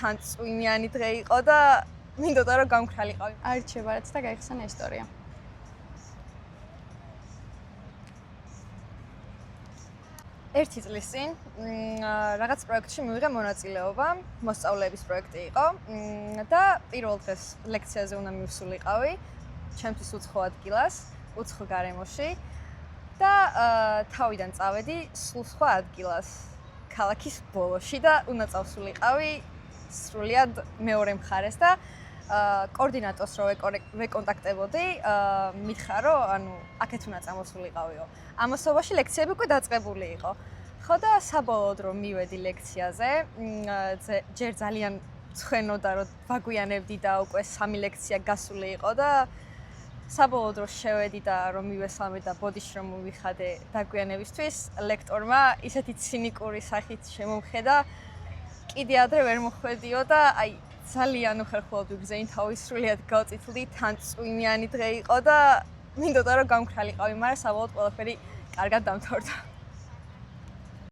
თან წვიმიანი დღე იყო და მინდოდა რომ გამქრალიყავი. არჩევ რაც და გაიხსენე ისტორია. ერთი წლის წინ რაღაც პროექტში მივიღე მონაწილეობა, მოსწავლეების პროექტი იყო და პირველ დღეს ლექციაზე უნდა მივსულიყავი ჩემთვის უცხო ადგილას, უცხო გარემოში და თავიდან წავედი სულ სხვა ადგილას, ქალაქის ბოლოში და უნდა წავსულიყავი სრულიად მეორე მხარეს და კოორდინატორს რო ვეკონტაქტებოდი, მითხრა რომ ანუ აქეთ უნდა წამოსულიყავიო. ამასობაში ლექციები უკვე დაწყებული იყო. ხო და საბოლოოდ რომ მივედი ლექციაზე, ჯერ ძალიან ცხენოდა რომ ვაგვიანებდი და უკვე 3 ლექცია გასული იყო და საბოლოოდ რომ შევედი და რომ მივესალმე და ბოდიში რომ მივიხადე დაგვიანებისთვის, ლექტორმა ისეთი ცინიკური სახით შემომხედა, კიდე ადრე ვერ მოხვედიო და აი ძალიან უხერხულად ვიგზეინ თავი სრულიად გავწითლდი, თან წვიმიანი დღე იყო და მინდოდა რომ გამქრალიყავი, მაგრამ საბოლოოდ ყველაფერი კარგად დამთავრდა.